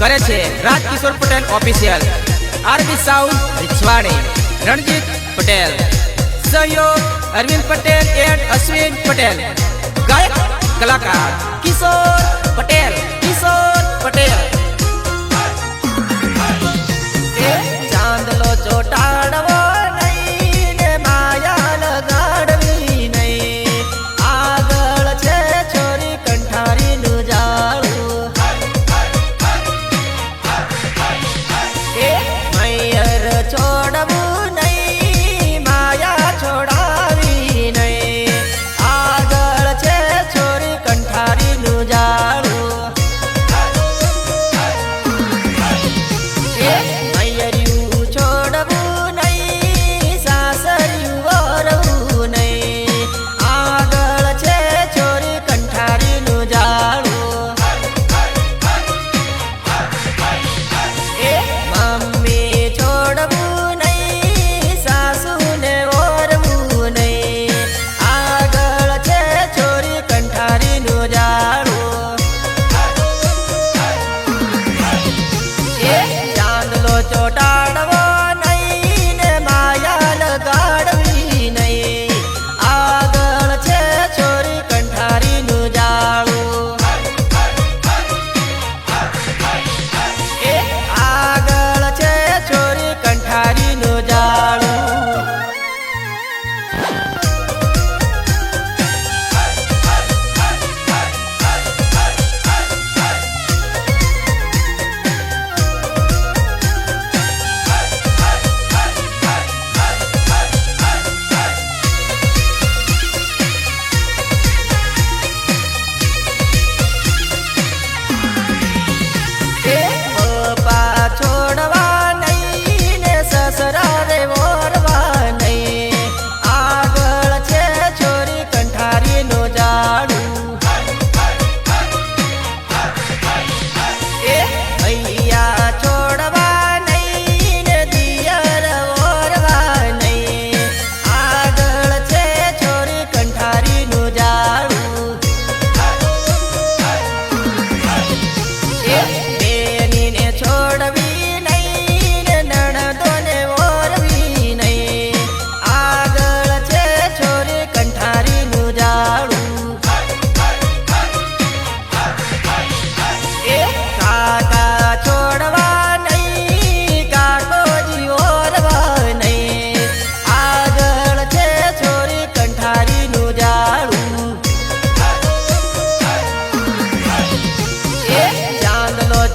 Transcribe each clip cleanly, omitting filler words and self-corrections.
करे छे Rajkishore Patel official, RB sound Richhwadi, Ranjit Patel, सहयोग अरविंद पटेल एंड अश्विन पटेल, गायक कलाकार किशोर पटेल, किशोर पटेल। चांदलो चोटाड़वो नहीं ने माया लगाड़वी नहीं, आगळ छे छोरी कंठारी नु जाळू, मैयर छोड़वू नहीं माया छोड़ावी नहीं, आगळ छे छोरी कंठारी नु जाळू। चोटाड़वो नहीं ने माया लगाड़वी नहीं, आगळ छे छोरी कंठारी नु जाळू, आगळ छे छोरी कंठारी नु जाळू। छोड़वा नहीं ने ससरा रे वोरवा नहीं, आगळ छे छोरी कंठारी नो जाड़ू, भैया छोड़वा नहीं ने दियर वोरवा नहीं, आगळ छे छोरी कंठारी नो जाड़ू। बेनी ने छोड़वी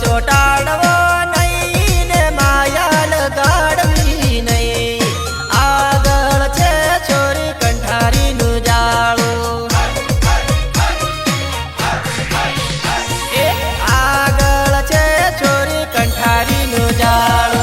चोटाड़वो नहीं ने माया लगाड़वी नहीं, आगळ छे छोरी कंठारी नु जाळू, आगळ छे छोरी कंठारी नु जाळू।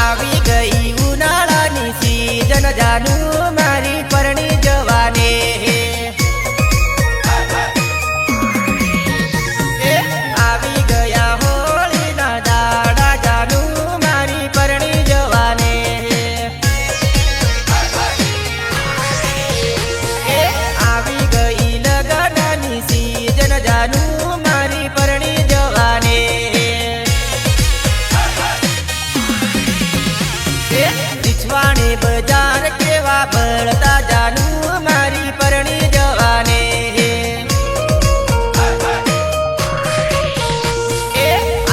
આવી ગઈ ઉનાળાની સીઝન જાનું મારી પરણી જવાને, આવી ગયા હોળીના દાડા જાનું મારી પરણી જવાને, આવી ગઈ લગનની સીઝન જાનું મારી પરણી જવાને। रिछवाड़ी बाजार केवा बळता जानू मारी परणी जवाने,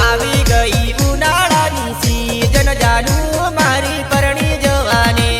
आवी गई उनाळानी सीजन जानू मारी परणी जवाने।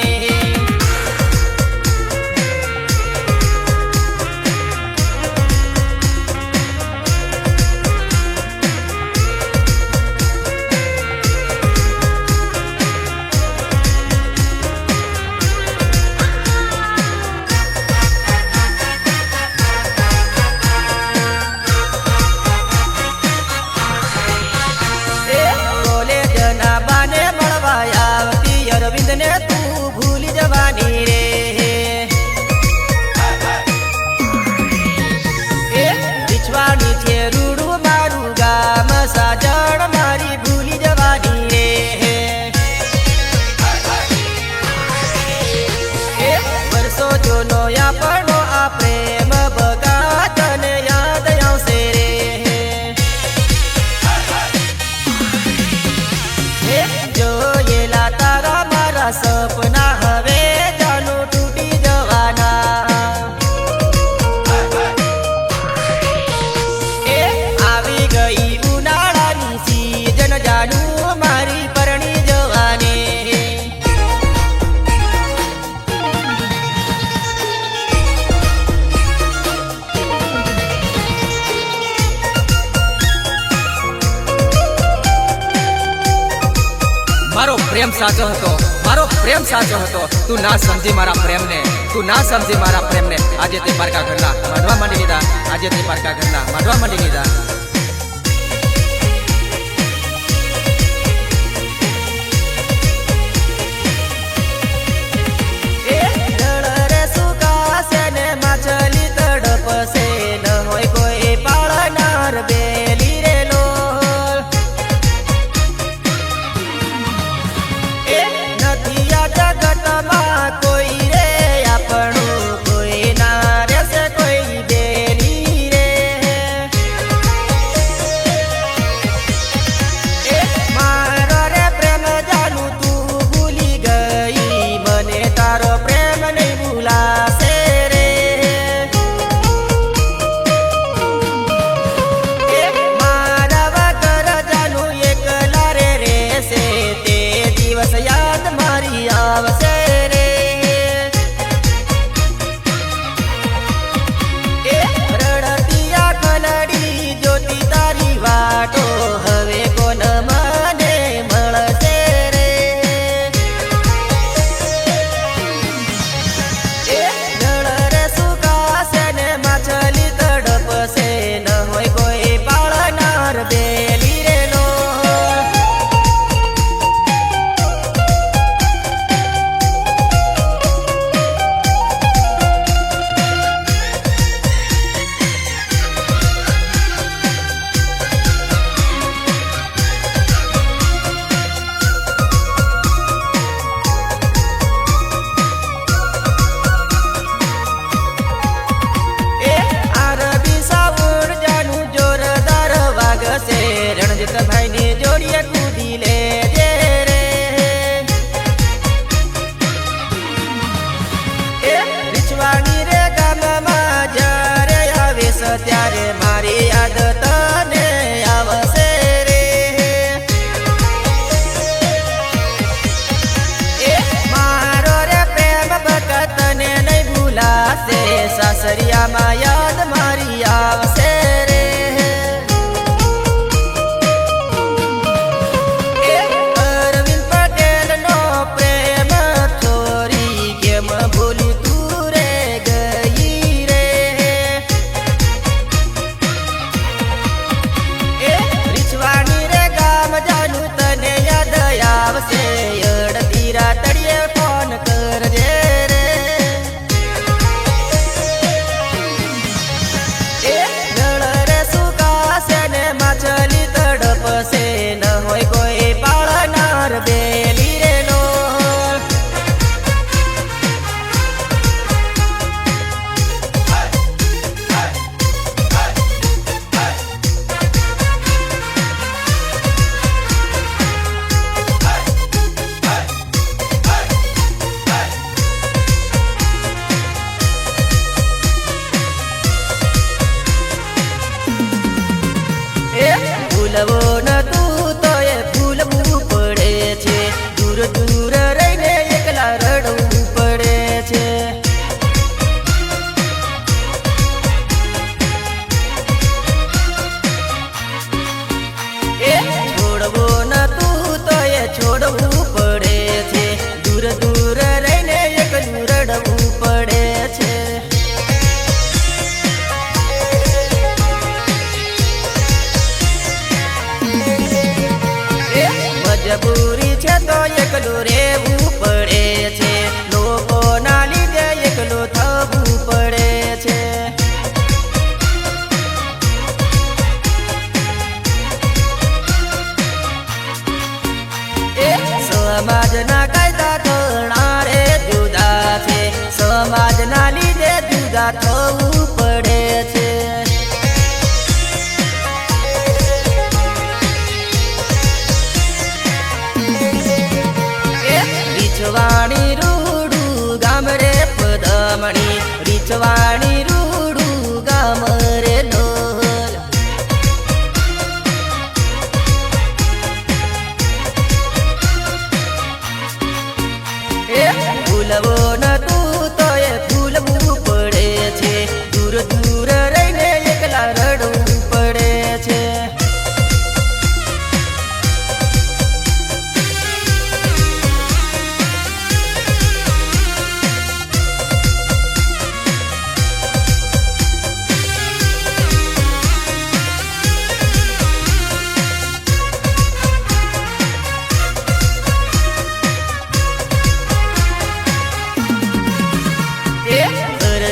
આપણો આ પ્રેમ બગા તને યાદ આવશે રે જોયેલા તારા મારા સપના હવે જાનું તૂટી જવાના આવી ગઈ ઉનાળાની સીઝન જાનું મારી પરણી જવાની મારો પ્રેમ સાચો હતો મારો પ્રેમ સાચો હતો તું ના સમજી મારા પ્રેમને તું ના સમજી મારા પ્રેમને આજે તે પારકા ઘરના માંડવા માંડી લીધા આજે તે પારકા ઘરના માંડવા માંડી લીધા માછલી તડપશે ન હોય કોઈ પાળનાર બેલી રે લોલ નથી આ જગતમાં કોઈ રે આપણું કોઈ ના રહેશે કોઈ બેલી રે મારો રે પ્રેમ જાનું તું ભૂલી ગઈ મને તારો પ્રેમ નહીં ભૂલાશે યાદ મારી આવશે રે રડતી આંખલડી જોતી તારી વાટો હવે કોણ મને મળશે રે જળ રે સુકાશે ને માછલી તડપશે ન હોય કોઈ પાળનાર બેલી રે લો રણજીત ભાઈ ની જોડીએ કૂદી લે જે રે રીછવાણી રે ગામમાં જ્યારે આવીશ ત્યારે મારી યાદ તને આવશે રે મારો રે પ્રેમ બકા તને નહીં ભૂલાશે સાસરિયામાં યાદ મારી આવશે રે તળિયે ફોન કરજે રે જળ રે સુકાશે ને માછલી તડપશે ન હોય કોઈ પાળનાર બેલી રે લો ભૂલવો ન તું તો એ ભૂલવું પડે છે દૂર દૂર રહીને એકલા રડવું પડે છે છોડવો ન તું તો એ છોડવું પડે છે દૂર દૂર રહીને એકલું રડવું પડે છે મજબૂરી છે તો એકલું રહેવું પડે છે લોકોના લીધે એકલું થવું પડે છે સમાજના કાયદા ઘણા રે જુદા છે સમાજના લીધે રીછવાણી રૂડું ગામ રે પદમણી રીછવાણી રૂડું ગામ રે નોલ એ ભૂલવો ન તું તો એ ભૂલવું પડે છે દૂર દૂર રહીને એકલા રડવું પડે છે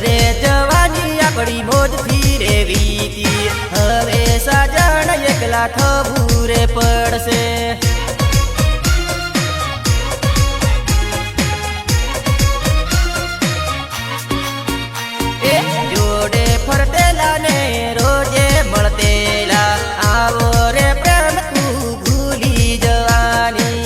રે જવાની આપણી મોજથી રેવીતી હવે સાજણ એકલા થવું રે પડશે એ જોડે ફરતેલા ને રોજે મળતેલા આવો રે પ્રેમ તું ભૂલી જવાની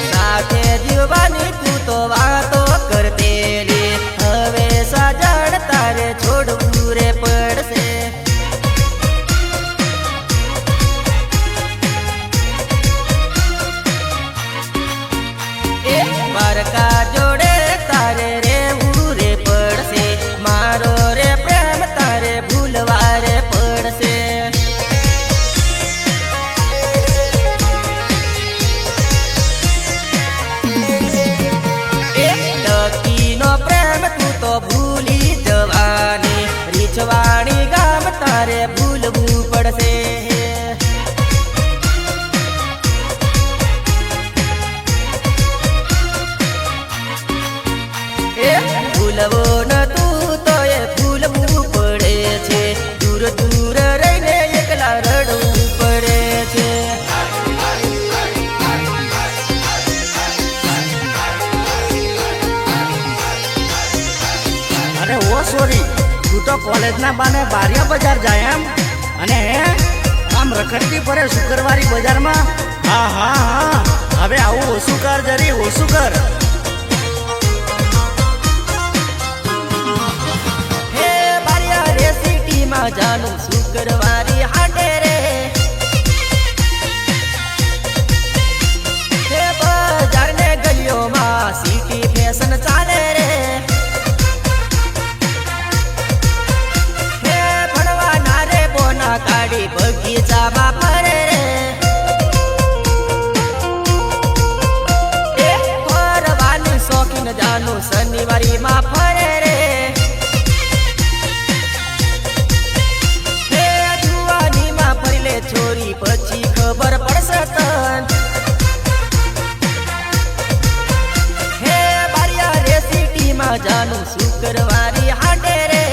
સાથે જીવવાની તું તો વાતો કરતેલી હવે સાજણ તારે છોડવું રે પડશે એ મારકા જોડે તારે રેવું રે પડશે મારો રે પ્રેમ તારે ભૂલવા રે પડશે ટકીનો પ્રેમ તું તો ભૂલી જવાની રીછવાણી ગામ તારે ભૂલવું પડશે એ ભૂલવો ન તું તો એ ભૂલવું પડે છે દૂર દૂર રહીને એકલા રડવું પડે છે અરે ઓ સોરી તું તો કોલેજના બાને બારિયા બજાર જાય એમ અને આમ રખડતી ફરે શુક્રવારી બજારમાં હા હા હા હવે આવું ઓછું કર જરી ઓછું કર હે બારિયા રે સિટીમાં જાનું શુક્રવારી હાટે રે હે બજાર ને ગલીઓમાં સિટી ફેશન ચાલે રે હે ભણવાના રે બોના કાઢી બગીચામાં ફરે રે એ ફરવાનું શોખીન જાનું શનિવારીમાં ફરે રે હે જુવાનીમાં ફરી લે છોરી પછી ખબર પડશે તન હે બારિયા રે સિટીમાં જાનું શુક્રવારી હાટે રે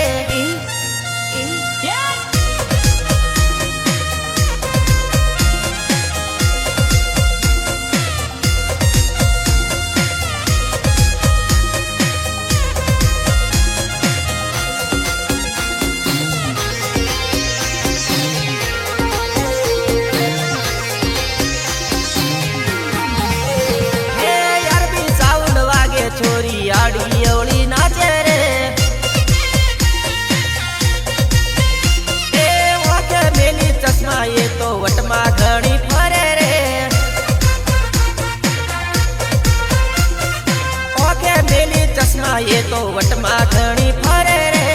હે યાર સાઉન્ડ વાગે છોરી આડી અવળી નાચે રે એ વાકે મેલી ચશ્મા એ તો વટમાં ઘણી ફરે રે ઓકે મેલી ચશ્મા એ તો વટમાં ઘણી ફરે રે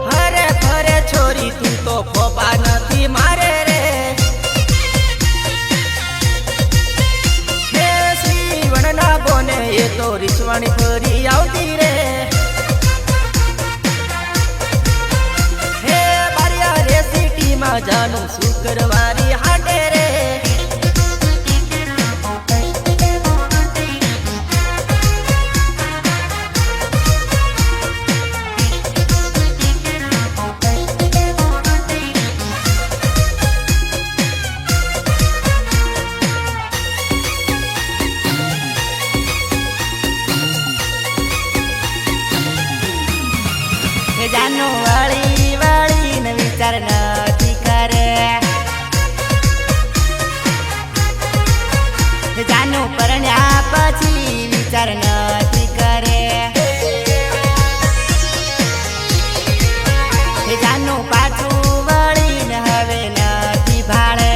હરે ફરે છોરી તું તો ફોપા નથી મારે રે હે શ્રીવણના બોને એ તો રીછવાણી ફરી આવતી રે હે બારિયા રે સિટીમાં જાનું શુક્રવારી હાટે રે એ જાનું વળી વળીને વિચાર નથી કરે એ જાનું પરણ્યા પછી વિચાર નથી કરે એ જાનું પાછું વળીને હવે નથી ભાળે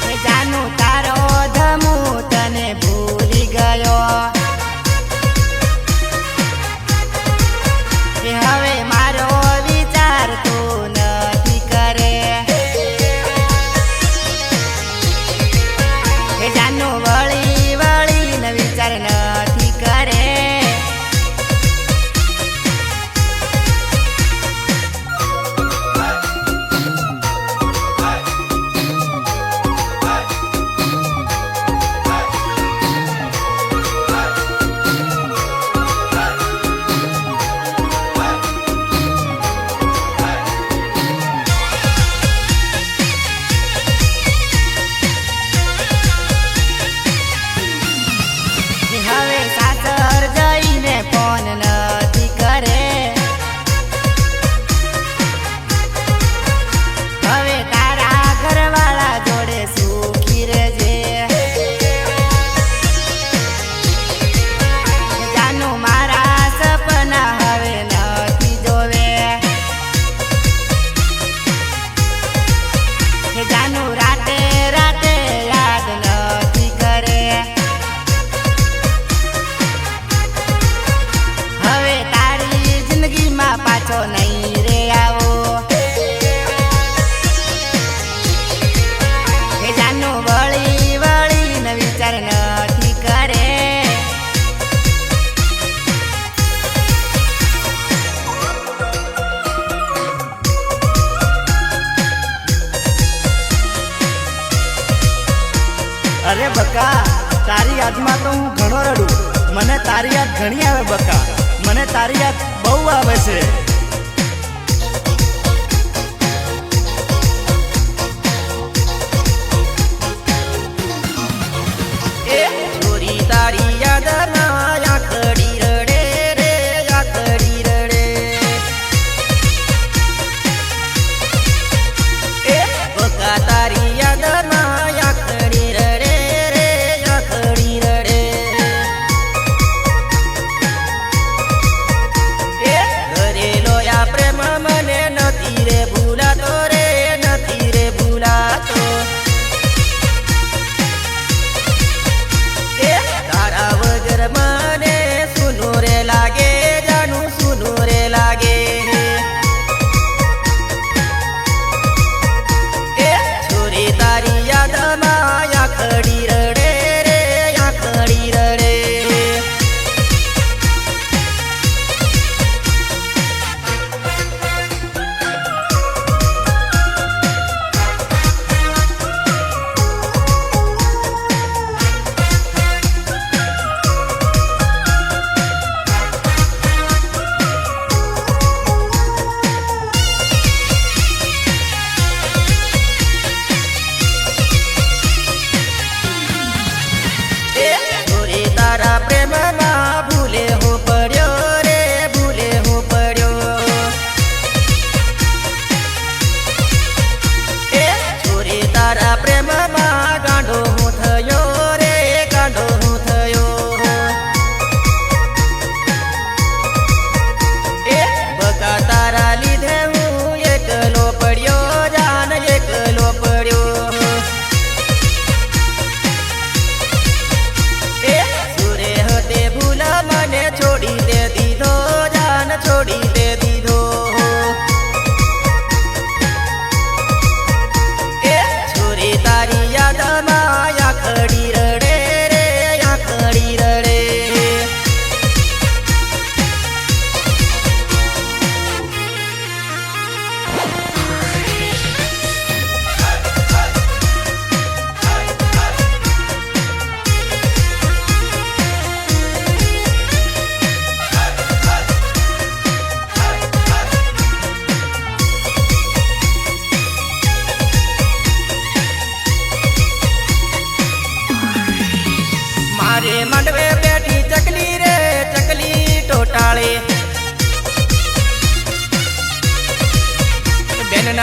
એ જાનું તારો ધમુ તને ભૂલી ગયો એ હવે મારો વિચાર તું નથી કરે એ જાનું વળી વળીને વિચાર નથી કરે હવે સાસર જઈને ફોન નથી કરે હવે તારા ઘરવાળા જોડે સુખી રહેજે જાનું મારા સપના હવે નથી જોવે જાનું રાતે રાતે યાદ નથી કરે હવે તારી જિંદગીમાં પાછો નહીં રે આવો એ જાનું વળી વળીને વિચાર નથી કરે અરે બકા તારી યાદમાં તો હું ઘણો રડું મને તારી યાદ ઘણી આવે બકા મને તારી યાદ બહુ આવે છે એ છોરી તારી યાદના આંખડી રડે રે આંખડી રડે એ બકા તારી યાદના આંખડી રડે રે આંખડી રડે એ ઘરેલો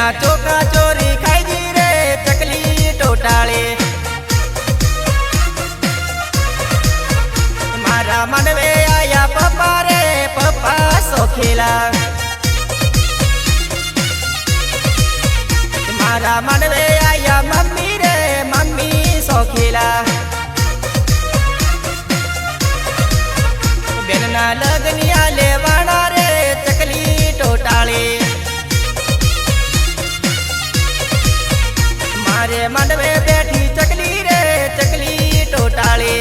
બેના ચોખા ચોરી ખાઈ જી રે ચકલી ટોટાળે મારા માંડવે આયા પપ્પા રે પપ્પા સોખેલા મારા માંડવે આયા મમ્મી રે મમ્મી સોખેલા બેનના લગનિયા લેવાના રે ચકલી ટોટાળે મારે માંડવે બેઠી ચકલી રે ચકલી ટોટાળે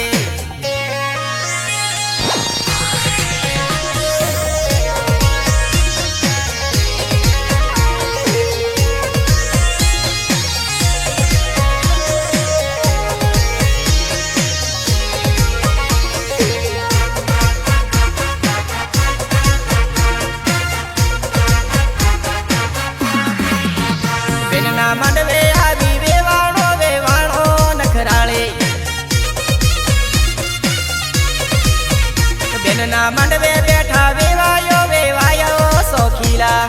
બેનના માંડવે આવી વેવાણો વેવાણો નખરાળે બેનના માંડવે બેઠા વેવાયો વેવાયો સોખીલા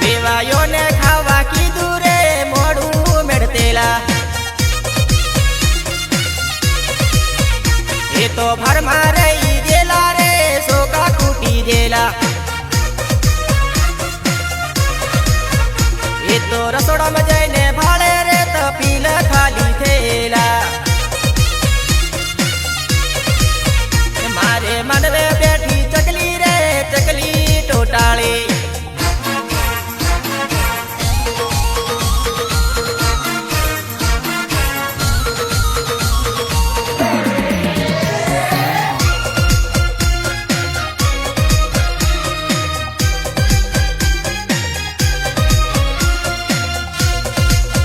વેવાયોને ખાવા કીધું રે મોડું મેળતેલા એ તો ભરમાં રહી ગયેલા રે સોકા કૂટી દેલા એ તો રસોડામાં જઈને ભાડે રે તપીલ ખાલી થયેલા મારે માંડવે બેઠી ચકલી રે ચકલી ટોટાળે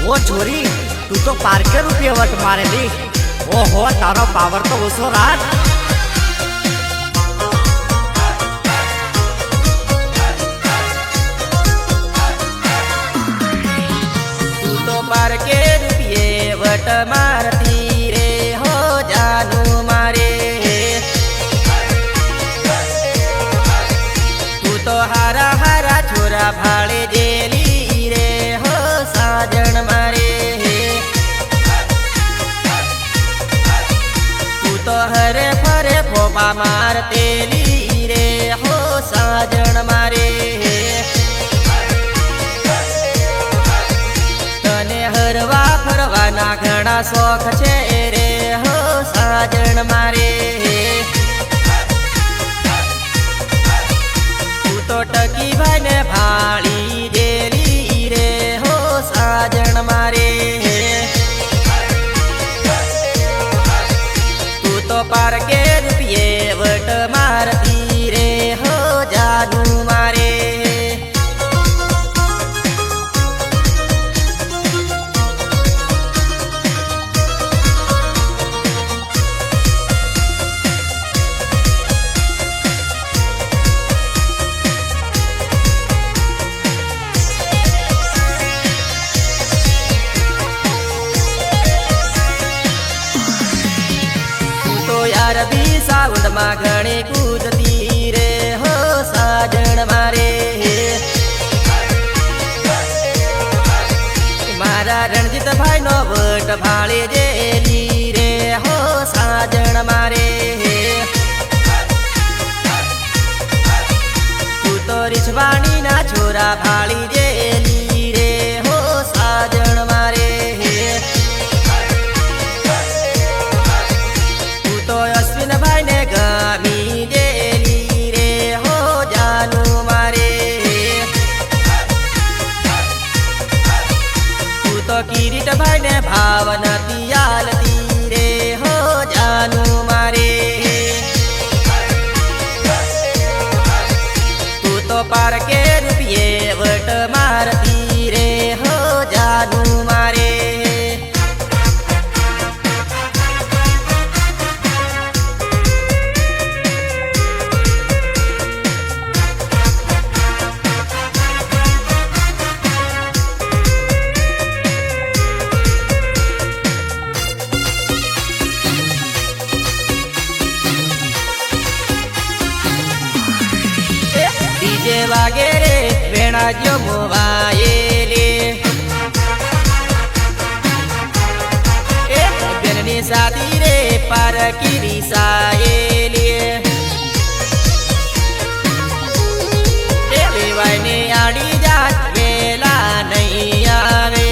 ઓ છોરી તું તો પાર્કે રૂપિયા વટ મારેલી ઓહો તારો પાવર તો ઓછો રાખ તું તો પાર કે રૂપિયે વટ મારતી રે હો જાનું મારે તું તો હારા હારા છોરા ભાળે જેલી રે હો સાજણ મારે તું તો હરે ફરે ફોપા મારતેલી રે હો સાજણ મારે તને હરવા ફરવાના ઘણા શોખ છે રે હો સાજણ મારે તું તો ટકી ભાઈને ભાળી દેલી રે હો સાજણ મારે તું તો પાર કે રૂપિયે વટ મારતી રે હો જાનું મારે યાર બી સાઉન્ડમાં ઘણી કૂદતી રે હો સાજણ મારે મારા રણજીતભાઈ નો વટ ભાળે જેલી રે હો સાજણ મારે તું તો રીછવાણી ના છોરા ભાળી જેલી રે હો સાજણ મારે અશ્વિનભાઈ ને ગમી દેલી રે હો જાનું મારે તું તો કિરીટભાઈ ને ભાવ નથી આલતી વાગે રે વેણા જો મોવાયેલી બેનની સાદી રે પારકી રીસાયેલી લેવાયને આડી જાત વેલા નહીં આવે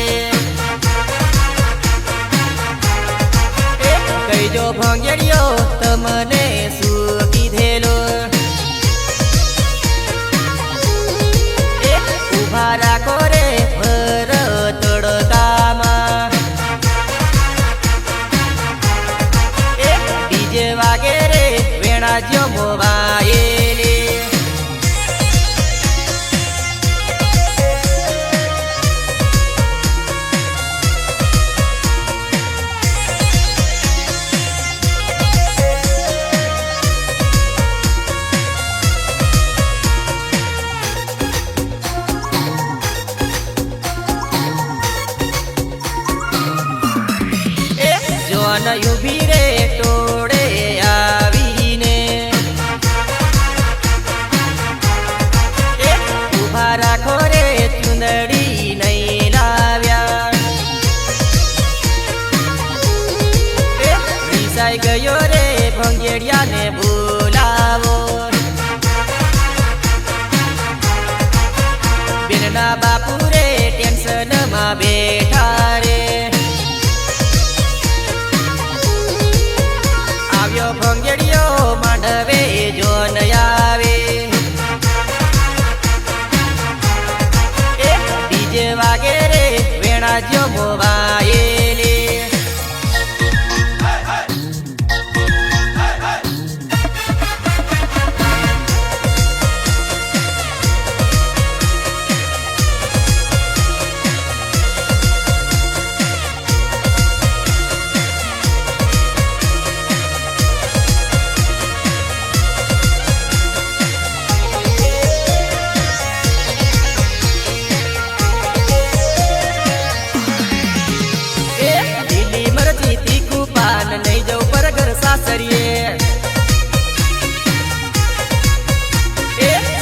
કહીજો ભંગેડિયો તમને શું કીધેલો ઉભા રાખો રે ભર તડકામાં ડીજે વાગે રે વેણા જો મોવાયેલી ઉભી રે ટોળે આવીને ઉભા રાખો રે ચુંદડી નહીં લાવ્યા રીસાઈ ગયો રે ભંગેડિયાને બોલાવો બેનના બાપુ રે ટેન્શનમાં બેઠા રે ભંગેડિયો માંડવે જો ન આવે ડીજે વાગે રે વેણા જો મોવાયેલી નહીં જવું પરગર સાસરીએ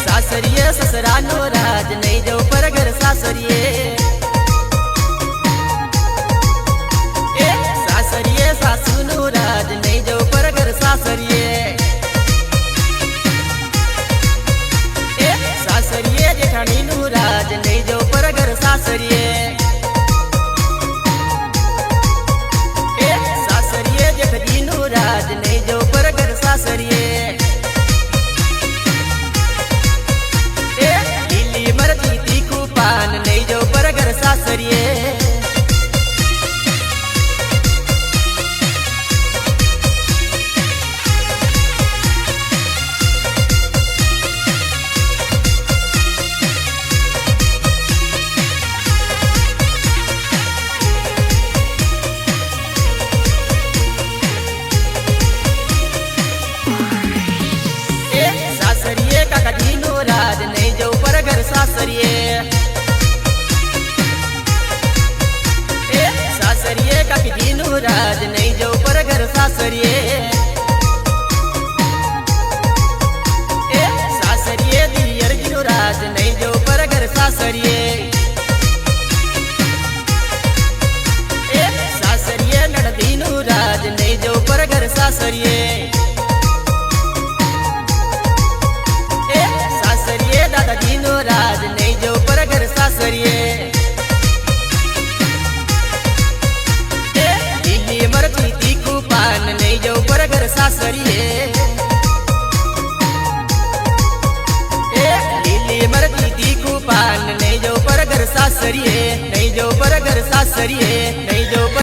સાસરીએ સસરાનો રાજ નહીં જવું પરગર સાસરીએ સાસરીએ સાસુનો રાજ નહીં જવું પરગર સાસરીએ સાસરીએ જેઠાણીનું રાજ નહીં જવું પરગર સાસરીએ રાજ નહીં જો પરગર સાસરીએ લીલી મરચી તીખું પાન નહીં જો પરગર સાસરીએ રાજ નહીં જવું પરગર સાસરીએ સાસરીએ કાકીજીનું રાજ નહીં જવું પરગર સાસરીએ સાસરીએ દિયરજીનું રાજ નહીં જવું પરગર સાસરીએ સાસરીએ નણદીનું રાજ નહીં જવું પરગર સાસરીએ દાદાજીનો રાજ નહીં જો પરગર સાસરીએ લીલી મરચી તીખું પાન નહીં જો પરગર સાસરીએ લીલી મરચી તીખું પાન નહીં જો પરગર સાસરીએ નહીં જો પરગર સાસરીએ